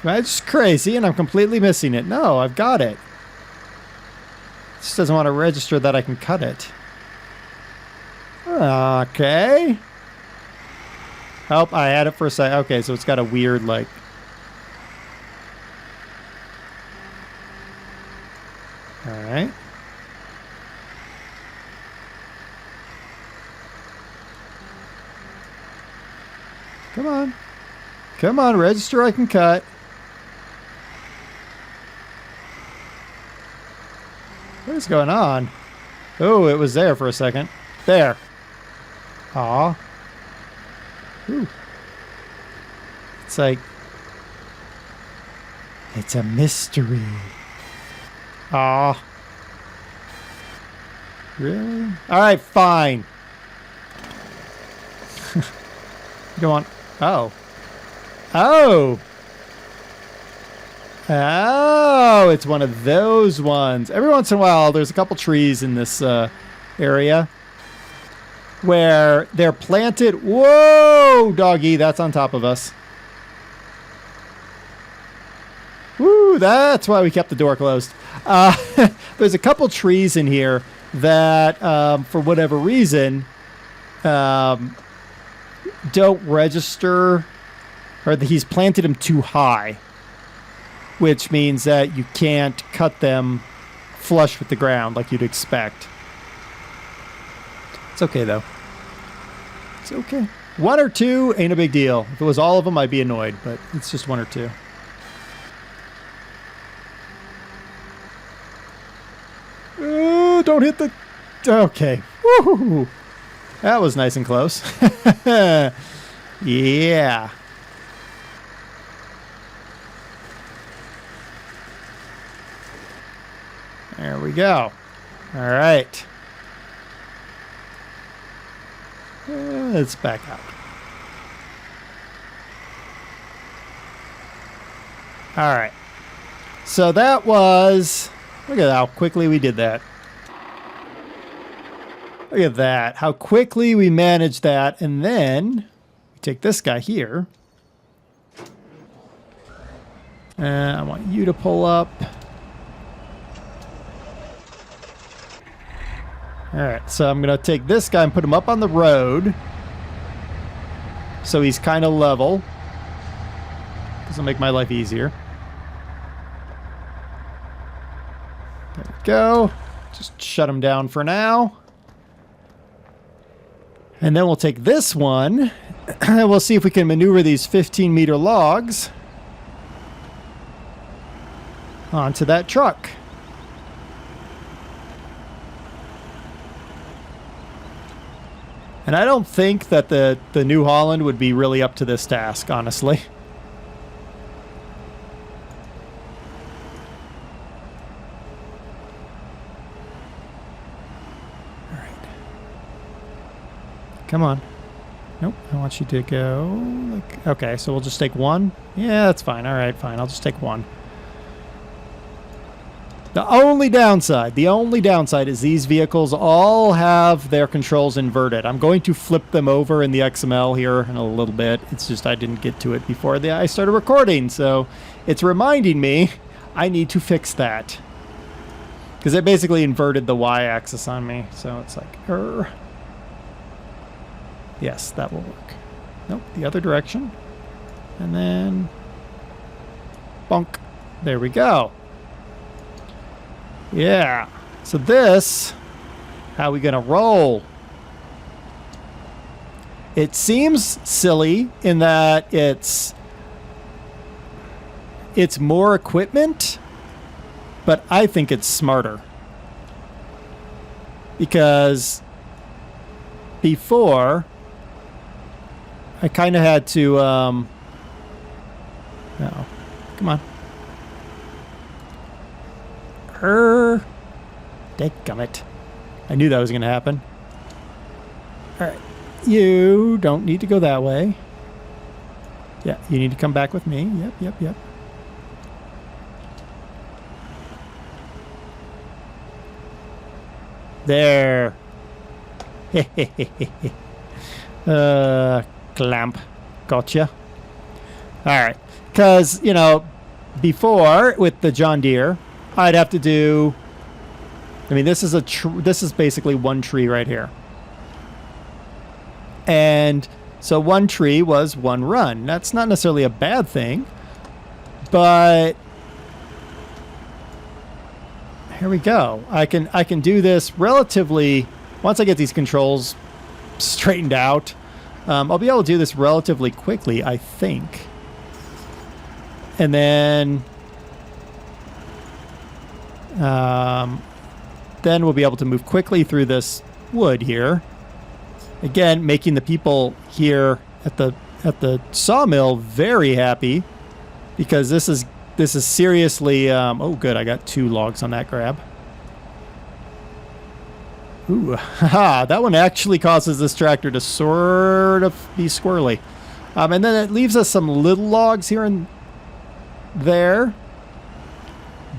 It's crazy and I'm completely missing it. No, I've got it. It just doesn't want to register that I can cut it. Okay. Oh, I had it for a second. Okay, so it's got a weird, like... Alright. Come on. Come on, register I can cut. What is going on? Oh, it was there for a second. There. Aw. Ooh. It's like... It's a mystery. Aw. Really? Alright, fine. You don't want... Oh. Oh! Oh, it's one of those ones. Every once in a while, there's a couple trees in this area where they're planted. Whoa, doggy, that's on top of us. Woo, that's why we kept the door closed. There's a couple trees in here that, for whatever reason, don't register, or that he's planted them too high. Which means that you can't cut them flush with the ground like you'd expect. It's okay, though. It's okay. One or two ain't a big deal. If it was all of them, I'd be annoyed, but it's just one or two. Don't hit the... Okay. Woo! That was nice and close. Yeah. There we go. All right. Let's back out. All right. So that was... Look at how quickly we did that. Look at that. How quickly we managed that. And then we take this guy here. And I want you to pull up. All right. So I'm going to take this guy and put him up on the road. So he's kind of level. This will make my life easier. There we go. Just shut him down for now. And then we'll take this one, and we'll see if we can maneuver these 15-meter logs onto that truck. And I don't think that the New Holland would be really up to this task, honestly. Come on. Nope, I want you to go. Okay, so we'll just take one. Yeah, that's fine. All right, fine. I'll just take one. The only downside is these vehicles all have their controls inverted. I'm going to flip them over in the XML here in a little bit. It's just I didn't get to it before I started recording, so it's reminding me I need to fix that. Because it basically inverted the y-axis on me, so it's like, Yes, that will work. Nope, the other direction. And then... bonk. There we go. Yeah. So this... how are we going to roll? It seems silly in that it's more equipment, but I think it's smarter. Because before... I kind of had to, no. Come on. Dadgummit. I knew that was going to happen. All right. You don't need to go that way. Yeah, you need to come back with me. Yep. There. Clamp. Gotcha. Alright. Because, you know, before, with the John Deere, I'd have to do... I mean, this is this is basically one tree right here. And so one tree was one run. That's not necessarily a bad thing, but... here we go. I can do this relatively... once I get these controls straightened out, I'll be able to do this relatively quickly, I think. And then we'll be able to move quickly through this wood here. Again, making the people here at the sawmill very happy, because this is seriously oh good, I got 2 logs on that grab. Ooh, haha, that one actually causes this tractor to sort of be squirrely. And then it leaves us some little logs here and there.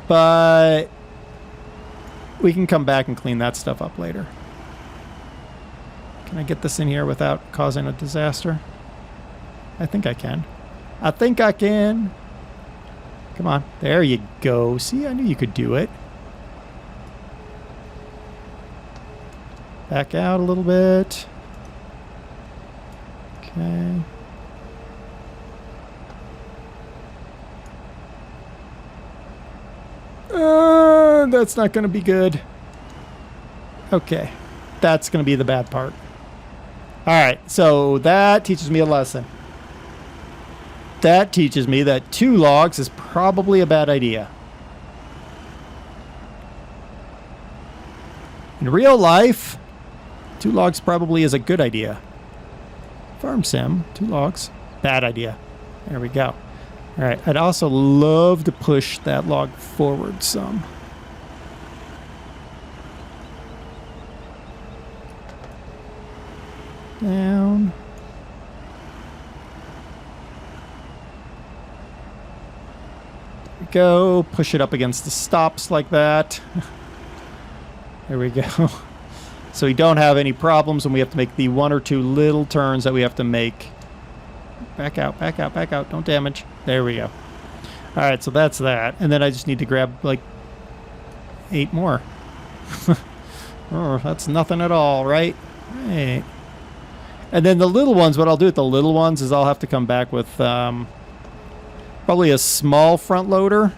But we can come back and clean that stuff up later. Can I get this in here without causing a disaster? I think I can. I think I can. Come on. There you go. See, I knew you could do it. Back out a little bit. Okay. That's not going to be good. Okay. That's going to be the bad part. Alright, so that teaches me a lesson. That teaches me that 2 logs is probably a bad idea. In real life, 2 logs probably is a good idea. Farm sim, 2 logs. Bad idea. There we go. All right, I'd also love to push that log forward some. Down. There we go. Push it up against the stops like that. There we go. So we don't have any problems when we have to make the 1 or 2 little turns that we have to make. Back out, back out, back out. Don't damage. There we go. All right, so that's that. And then I just need to grab like 8 more. Oh, that's nothing at all, right? Right. And then the little ones, what I'll do with the little ones is I'll have to come back with probably a small front loader.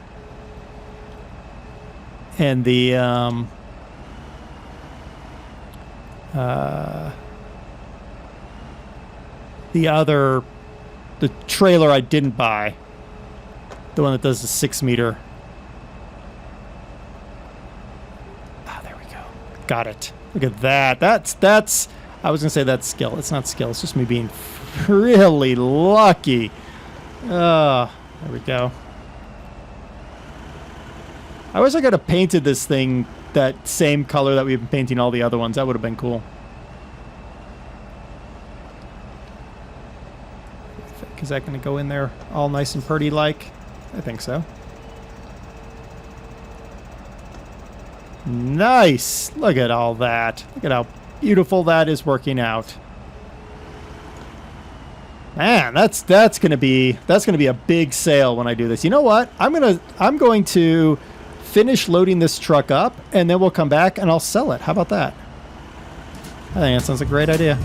And the trailer I didn't buy. The one that does the 6 meter. Ah, there we go. Got it. Look at that. That's, I was going to say that's skill. It's not skill. It's just me being really lucky. There we go. I wish I could have painted this thing that same color that we've been painting all the other ones. That would have been cool. Is that going to go in there all nice and pretty like? I think so. Nice. Look at all that. Look at how beautiful that is working out. Man, that's going to be a big sale when I do this. You know what? I'm going to finish loading this truck up and then we'll come back and I'll sell it. How about that? I think that sounds like a great idea.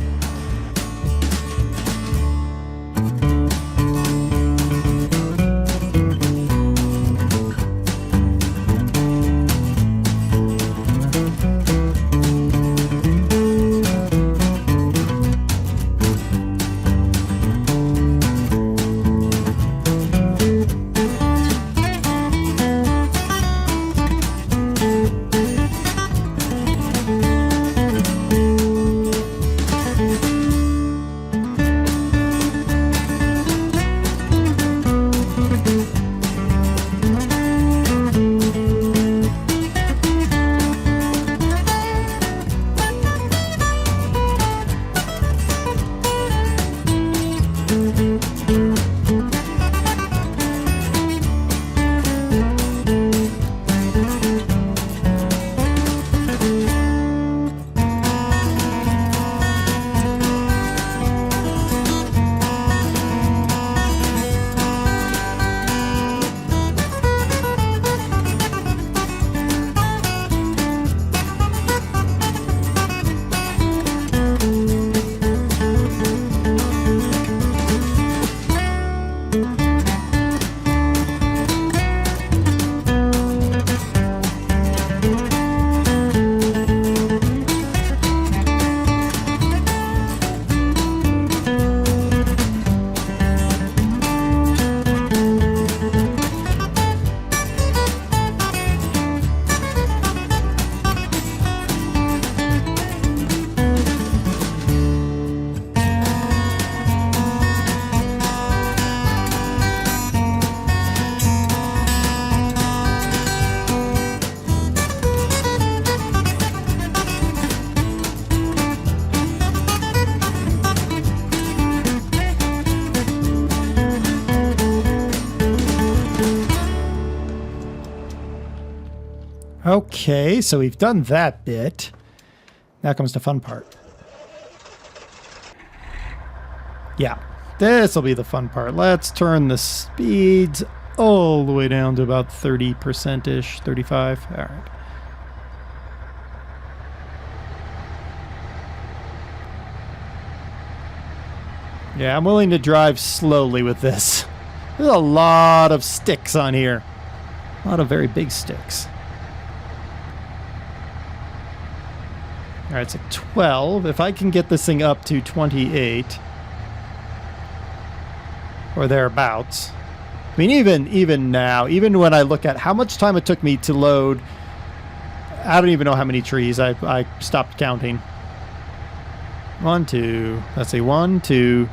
Okay, so we've done that bit. Now comes the fun part. Yeah, this will be the fun part. Let's turn the speeds all the way down to about 30%-ish, 35. All right. Yeah, I'm willing to drive slowly with this. There's a lot of sticks on here. A lot of very big sticks. All right, so 12. If I can get this thing up to 28 or thereabouts. I mean, even now, even when I look at how much time it took me to load, I don't even know how many trees. I stopped counting. 1, 2. Let's see. 1, 2,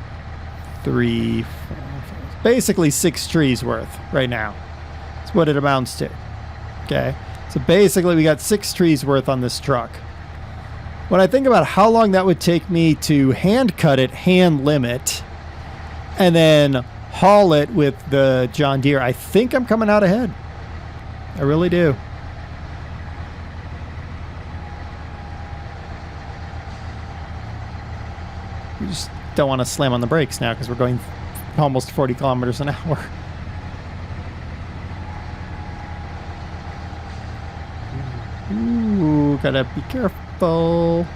3, 4, 5. Basically 6 trees worth right now. That's what it amounts to. Okay. So basically we got 6 trees worth on this truck. When I think about how long that would take me to hand cut it, hand limit, and then haul it with the John Deere, I think I'm coming out ahead. I really do. We just don't want to slam on the brakes now because we're going almost 40 kilometers an hour. Ooh, gotta be careful.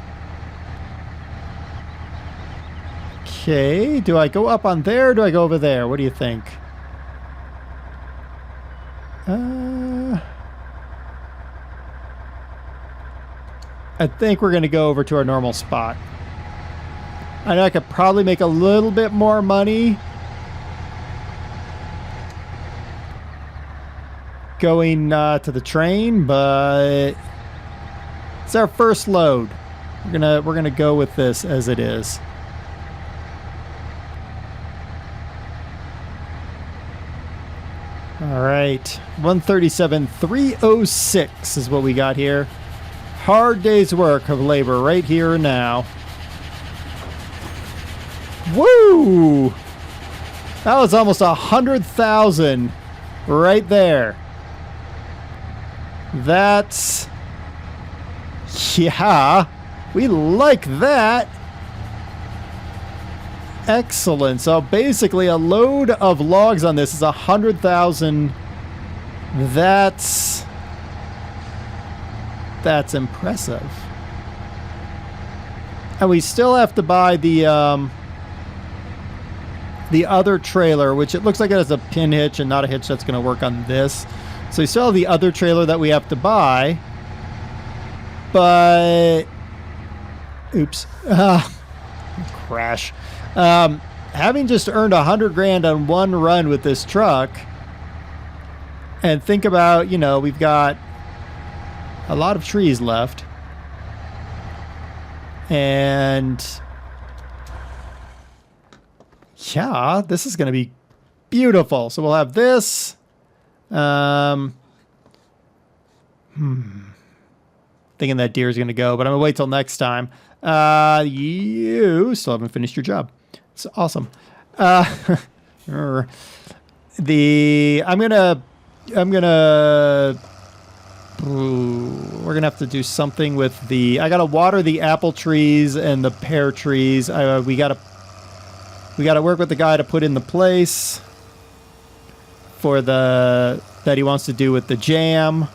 Okay, do I go up on there or do I go over there? What do you think? I think we're going to go over to our normal spot. I know I could probably make a little bit more money going to the train, but it's our first load. We're gonna go with this as it is. All right, 137,306 is what we got here. Hard day's work of labor right here and now. Woo! That was almost 100,000 right there. That's... yeah, we like that. Excellent. So basically a load of logs on this is 100,000. That's impressive. And we still have to buy the other trailer, which it looks like it has a pin hitch and not a hitch that's going to work on this. So we still have the other trailer that we have to buy. But... oops. Crash. Having just earned 100 grand on one run with this truck, and think about, you know, we've got a lot of trees left. And... yeah, this is going to be beautiful. So we'll have this. Thinking that deer is going to go, but I'm going to wait till next time. You still haven't finished your job. It's awesome. We're gonna have to do something with the... I gotta water the apple trees and the pear trees. We gotta work with the guy to put in the place for that he wants to do with the jam.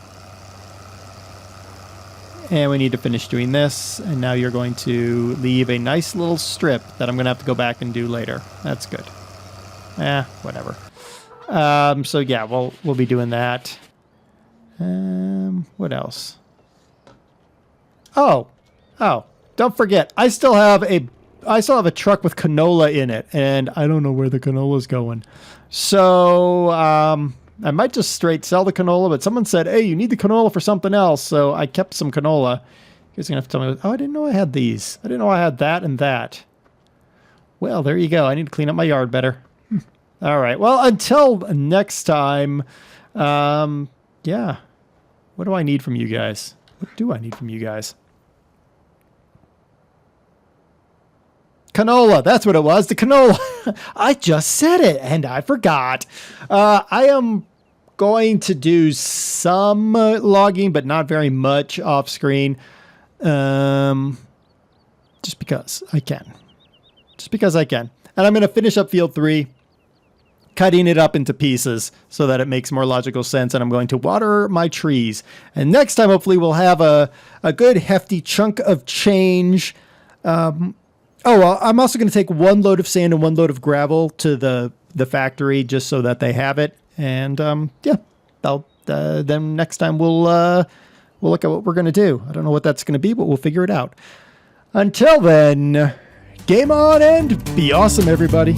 And we need to finish doing this. And now you're going to leave a nice little strip that I'm going to have to go back and do later. That's good. Whatever. So yeah, we'll be doing that. What else? Oh, don't forget. I still have a truck with canola in it, and I don't know where the canola's going. So, I might just straight sell the canola, but someone said, hey, you need the canola for something else. So I kept some canola. You guys are going to have to tell me, oh, I didn't know I had these. I didn't know I had that and that. Well, there you go. I need to clean up my yard better. All right. Well, until next time, yeah. What do I need from you guys? What do I need from you guys? Canola. That's what it was. The canola. I just said it and I forgot. I am going to do some logging, but not very much off screen. Just because I can. And I'm going to finish up field 3, cutting it up into pieces so that it makes more logical sense. And I'm going to water my trees. And next time, hopefully, we'll have a good hefty chunk of change. I'm also going to take 1 load of sand and 1 load of gravel to the factory just so that they have it. And yeah, then next time we'll look at what we're going to do. I don't know what that's going to be, but we'll figure it out. Until then, game on and be awesome, everybody.